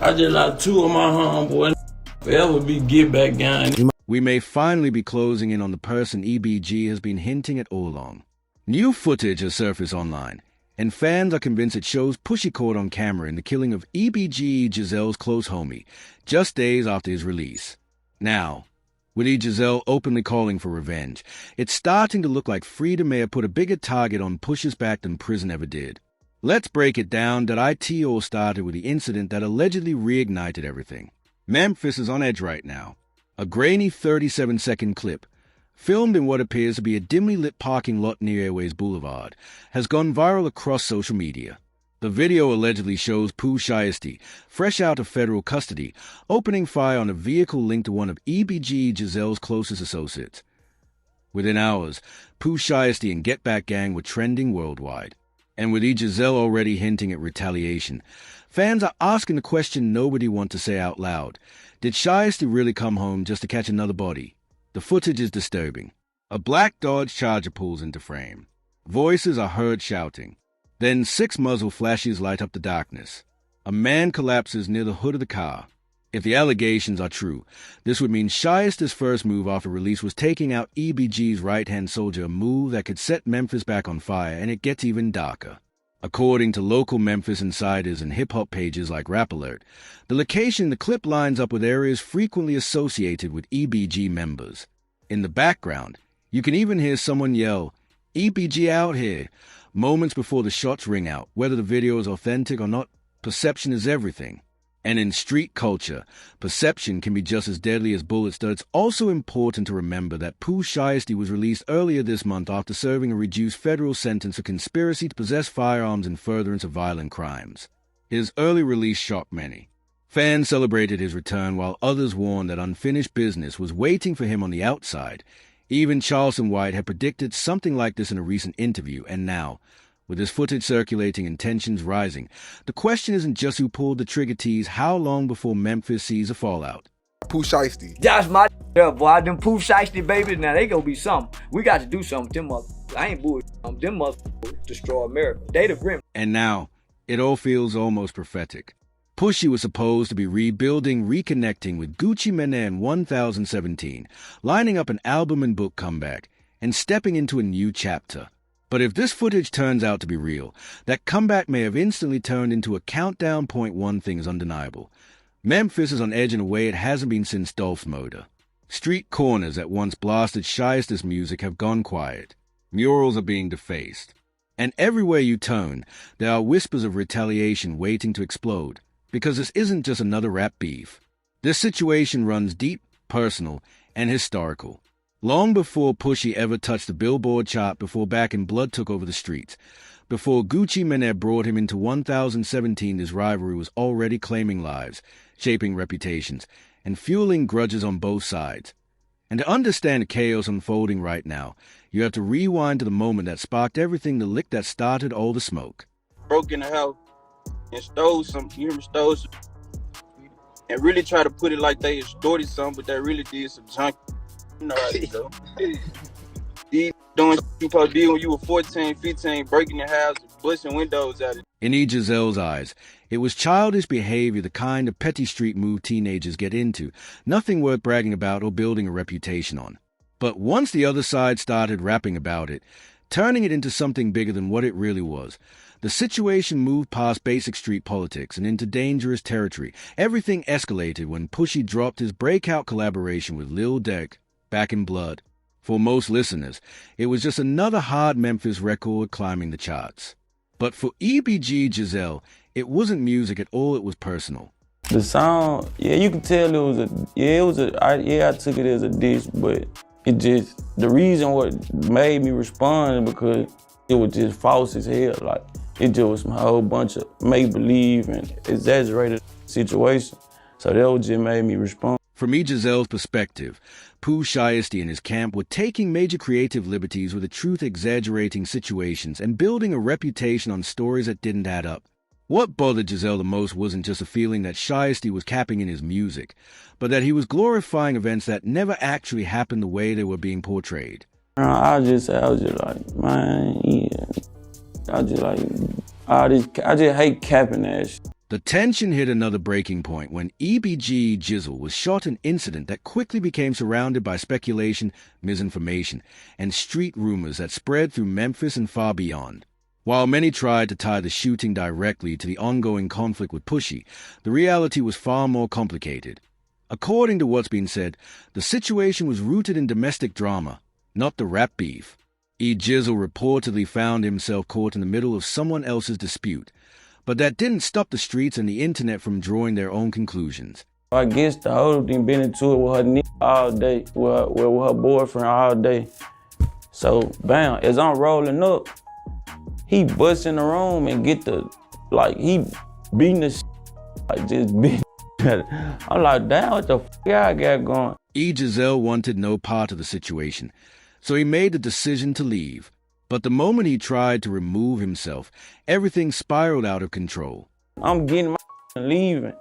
I just like two of my homeboys. Forever be get back gang. We may finally be closing in on the person EBG has been hinting at all along. New footage has surfaced online, and fans are convinced it shows Pooh Shiesty caught on camera in the killing of EBG Ejizzle's close homie, just days after his release. Now, with Ejizzle openly calling for revenge, it's starting to look like freedom may have put a bigger target on Push's back than prison ever did. Let's break it down that IT all started with the incident that allegedly reignited everything. Memphis is on edge right now. A grainy 37-second clip, filmed in what appears to be a dimly lit parking lot near Airways Boulevard, has gone viral across social media. The video allegedly shows Pooh Shiesty, fresh out of federal custody, opening fire on a vehicle linked to one of EBG Ejizzle's closest associates. Within hours, Pooh Shiesty and Get Back Gang were trending worldwide. And with Ejizzle already hinting at retaliation, fans are asking the question nobody wants to say out loud. Did Shiesty really come home just to catch another body? The footage is disturbing. A black Dodge Charger pulls into frame. Voices are heard shouting. Then 6 muzzle flashes light up the darkness. A man collapses near the hood of the car. If the allegations are true, this would mean Shiesty's first move after release was taking out EBG's right-hand soldier, a move that could set Memphis back on fire, and it gets even darker. According to local Memphis insiders and hip-hop pages like Rap Alert, the location in the clip lines up with areas frequently associated with EBG members. In the background, you can even hear someone yell, "EBG out here," moments before the shots ring out. Whether the video is authentic or not, perception is everything. And in street culture, perception can be just as deadly as bullets, though it's also important to remember that Pooh Shiesty was released earlier this month after serving a reduced federal sentence for conspiracy to possess firearms in furtherance of violent crimes. His early release shocked many. Fans celebrated his return while others warned that unfinished business was waiting for him on the outside. Even Charleston White had predicted something like this in a recent interview, and now, with this footage circulating and tensions rising, the question isn't just who pulled the trigger, tease how long before Memphis sees a fallout. Pooh Shiesty. That's my boy. Them Pooh Shiesty babies, now they gonna be something. We got to do something with them motherfuckers. I ain't bullshit. Them motherfuckers destroy America. They the grim. And now, it all feels almost prophetic. Pooh Shiesty was supposed to be rebuilding, reconnecting with Gucci Mane in 2017, lining up an album and book comeback, and stepping into a new chapter. But if this footage turns out to be real, that comeback may have instantly turned into a countdown. One thing is undeniable. Memphis is on edge in a way it hasn't been since Dolph's murder. Street corners that once blasted Shiesty's music have gone quiet. Murals are being defaced. And everywhere you turn, there are whispers of retaliation waiting to explode. Because this isn't just another rap beef. This situation runs deep, personal, and historical. Long before Pooh Shiesty ever touched the Billboard chart, before Back in Blood took over the streets, before Gucci Mane brought him into 2017, this rivalry was already claiming lives, shaping reputations, and fueling grudges on both sides. And to understand the chaos unfolding right now, you have to rewind to the moment that sparked everything, the lick that started all the smoke. Broke in the house and stole some, and really try to put it like they extorted something, but they really did some junk. You know how it go. These doing what you supposed to do when you were 14, 15, breaking the house, busting windows at it. In Ejizzle's eyes, it was childish behavior, the kind of petty street move teenagers get into, nothing worth bragging about or building a reputation on. But once the other side started rapping about it, turning it into something bigger than what it really was, the situation moved past basic street politics and into dangerous territory. Everything escalated when Pooh Shiesty dropped his breakout collaboration with Lil Durk, Back in Blood. For most listeners, it was just another hard Memphis record climbing the charts. But for EBG Ejizzle, it wasn't music at all, it was personal. The sound, yeah, you can tell I took it as a diss, but the reason what made me respond is because it was just false as hell. Like, it just was a whole bunch of make-believe and exaggerated situation. So that what just made me respond. From Ejizzle's perspective, Pooh Shiesty and his camp were taking major creative liberties with the truth-exaggerating situations and building a reputation on stories that didn't add up. What bothered Ejizzle the most wasn't just a feeling that Shiesty was capping in his music, but that he was glorifying events that never actually happened the way they were being portrayed. I was just like, man, yeah. I just hate capping that shit. The tension hit another breaking point when EBG Ejizzle was shot, an incident that quickly became surrounded by speculation, misinformation, and street rumors that spread through Memphis and far beyond. While many tried to tie the shooting directly to the ongoing conflict with Pushy, the reality was far more complicated. According to what's been said, the situation was rooted in domestic drama, not the rap beef. Ejizzle reportedly found himself caught in the middle of someone else's dispute, but that didn't stop the streets and the internet from drawing their own conclusions. I guess the whole thing been into it with her nigga all day, with her boyfriend all day. So, bam, as I'm rolling up, he busts in the room and get the, he beating the just beating. I'm like, damn, what the fuck I got going? Ejizzle wanted no part of the situation, so he made the decision to leave. But the moment he tried to remove himself, everything spiraled out of control. I'm getting my and leaving.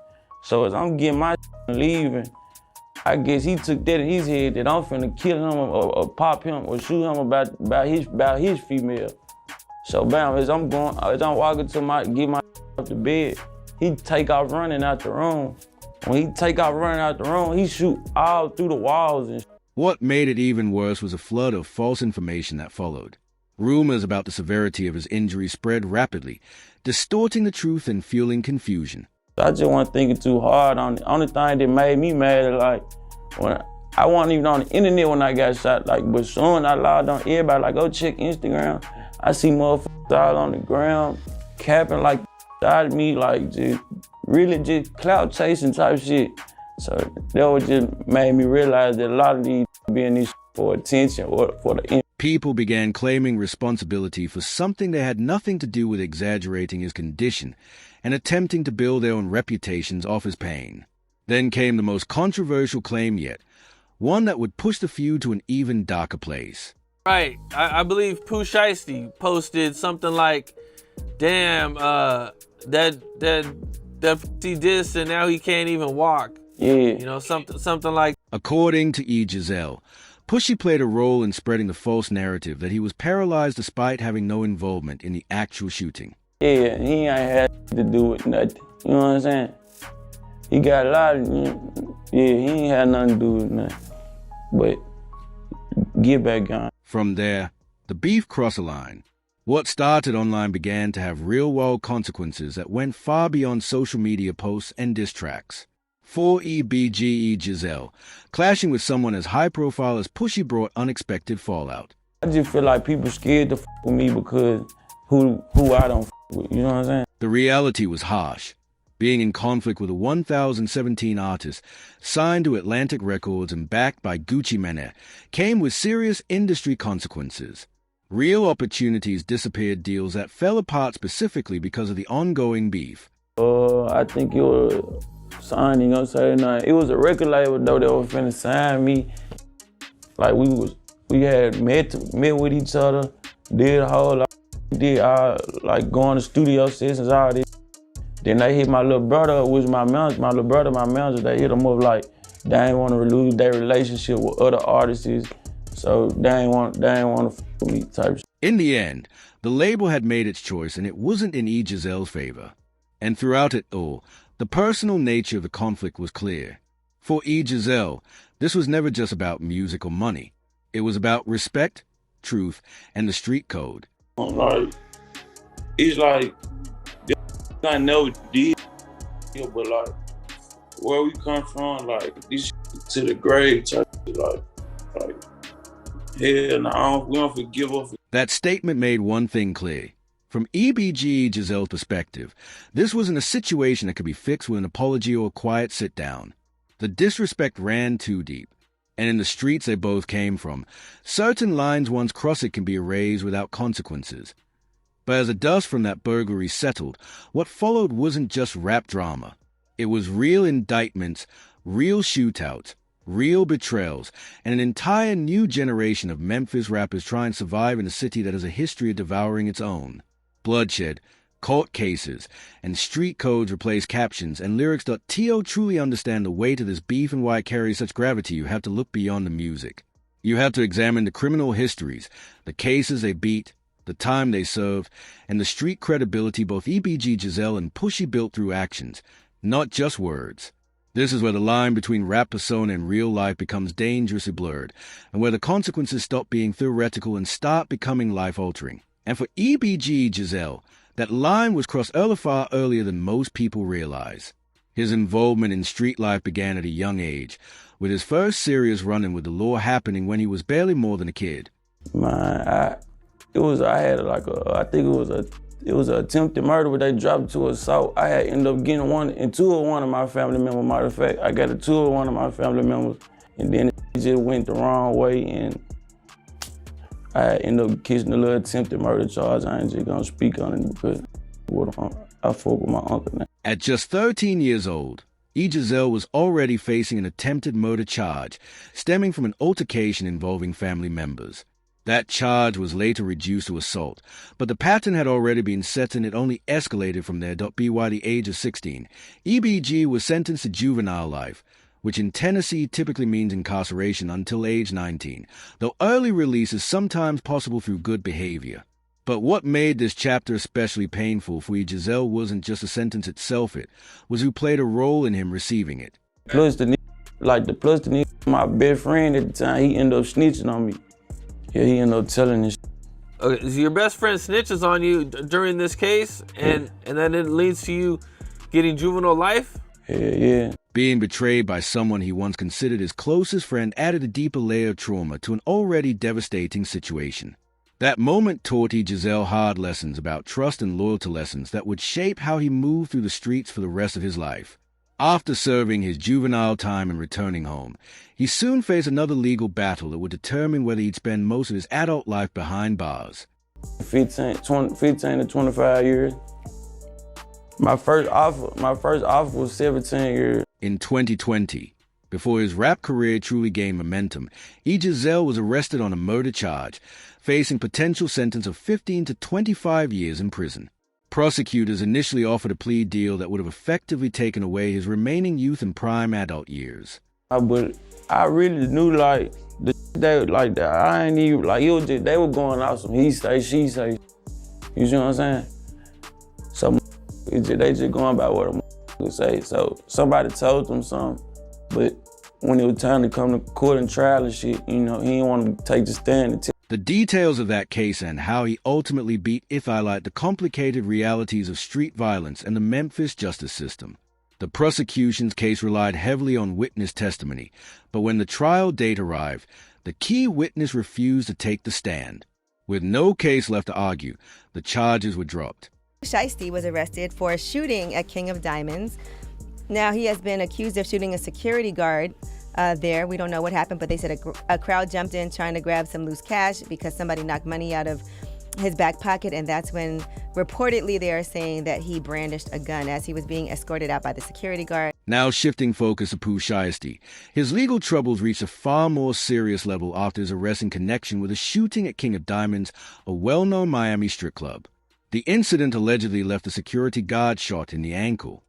So as I'm getting my and leaving, I guess he took that in his head that I'm finna kill him or pop him or shoot him about his female. So bam, as I'm walking to get my off the bed, he take off running out the room. When he take off running out the room, he shoot all through the walls and What made it even worse was a flood of false information that followed. Rumors about the severity of his injury spread rapidly, distorting the truth and fueling confusion. I just wasn't thinking too hard on it. Only thing that made me mad is when I wasn't even on the internet when I got shot. But soon I logged on everybody, go check Instagram. I see motherfuckers all on the ground, capping out of me, just clout chasing type shit. So that was just made me realize that a lot of these being these for attention or for the People began claiming responsibility for something that had nothing to do with exaggerating his condition and attempting to build their own reputations off his pain. Then came the most controversial claim yet, one that would push the feud to an even darker place. Right. I believe Pooh Shiesty posted something like, damn, that he did and now he can't even walk. Yeah. You know, something like. According to Ejizzle, Pushy played a role in spreading the false narrative that he was paralyzed despite having no involvement in the actual shooting. Yeah, he ain't had to do with nothing. You know what I'm saying? He got a lot of, he ain't had nothing to do with nothing. But get back on. From there, the beef crossed a line. What started online began to have real-world consequences that went far beyond social media posts and diss tracks. For EBG Ejizzle, clashing with someone as high-profile as Pushy brought unexpected fallout. I just feel like people scared to with me because who I don't with, you know what I'm saying? The reality was harsh. Being in conflict with a 1017 artist, signed to Atlantic Records and backed by Gucci Mane, came with serious industry consequences. Real opportunities disappeared, deals that fell apart specifically because of the ongoing beef. I think it was signing on Saturday night. It was a record label though that was finna sign me. We had met with each other, did a whole lot, did going to studio sessions, all this. Then they hit my little brother, which my little brother, my manager, they hit him up they ain't want to lose their relationship with other artists, so they ain't want to f with me type shit. In the end, the label had made its choice and it wasn't in Ejizzle's favor. And throughout it all, the personal nature of the conflict was clear. For Ejizzle, this was never just about music or money. It was about respect, truth, and the street code. It's I never did, but where we come from, this to the grave type, hell no, we don't forgive us. That statement made one thing clear. From EBG Ejizzle's perspective, this wasn't a situation that could be fixed with an apology or a quiet sit-down. The disrespect ran too deep, and in the streets they both came from, certain lines once crossed can be erased without consequences. But as the dust from that burglary settled, what followed wasn't just rap drama. It was real indictments, real shootouts, real betrayals, and an entire new generation of Memphis rappers trying to survive in a city that has a history of devouring its own. Bloodshed, court cases, and street codes replace captions, and lyrics. To truly understand the weight of this beef and why it carries such gravity, you have to look beyond the music. You have to examine the criminal histories, the cases they beat, the time they served, and the street credibility both EBG Ejizzle and Pushy built through actions, not just words. This is where the line between rap persona and real life becomes dangerously blurred, and where the consequences stop being theoretical and start becoming life-altering. And for EBG Ejizzle, that line was crossed far earlier than most people realize. His involvement in street life began at a young age, with his first serious run-in with the law happening when he was barely more than a kid. Man, it was an attempted murder, but they dropped to assault. I had ended up getting two of one of my family members. Matter of fact, I got two of one of my family members, and then it just went the wrong way, and I ended up catching a little attempted murder charge. I ain't just gonna speak on it because I fought with my uncle now. At just 13 years old, Ejizzle was already facing an attempted murder charge stemming from an altercation involving family members. That charge was later reduced to assault, but the pattern had already been set and it only escalated from there. By the age of 16, EBG was sentenced to juvenile life, which in Tennessee typically means incarceration until age 19, though early release is sometimes possible through good behavior. But what made this chapter especially painful for Ejizzle wasn't just the sentence itself, it was who played a role in him receiving it. Plus my best friend at the time, he ended up snitching on me. Yeah, he ended up telling this. Okay, so your best friend snitches on you during this case, and then it leads to you getting juvenile life? Yeah. Being betrayed by someone he once considered his closest friend added a deeper layer of trauma to an already devastating situation. That moment taught Ejizzle hard lessons about trust and loyalty, lessons that would shape how he moved through the streets for the rest of his life. After serving his juvenile time and returning home, he soon faced another legal battle that would determine whether he'd spend most of his adult life behind bars. 15 to 25 years. My first offer was 17 years. In 2020, before his rap career truly gained momentum, Ejizzle was arrested on a murder charge, facing potential sentence of 15 to 25 years in prison. Prosecutors initially offered a plea deal that would have effectively taken away his remaining youth and prime adult years. But I really knew I ain't even it was just, they were going out some he say, she say. You see what I'm saying? So they just going by what a say. So somebody told them something, but when it was time to come to court and trial and shit, he didn't want to take the stand and The details of that case and how he ultimately beat highlight the complicated realities of street violence and the Memphis justice system. The prosecution's case relied heavily on witness testimony, but when the trial date arrived, the key witness refused to take the stand. With no case left to argue, the charges were dropped. Shiesty was arrested for a shooting at King of Diamonds. Now he has been accused of shooting a security guard there. We don't know what happened, but they said a crowd jumped in trying to grab some loose cash because somebody knocked money out of his back pocket, and that's when reportedly they are saying that he brandished a gun as he was being escorted out by the security guard. Now shifting focus to Pooh Shiesty, his legal troubles reached a far more serious level after his arrest in connection with a shooting at King of Diamonds, a well-known Miami strip club. The incident allegedly left a security guard shot in the ankle.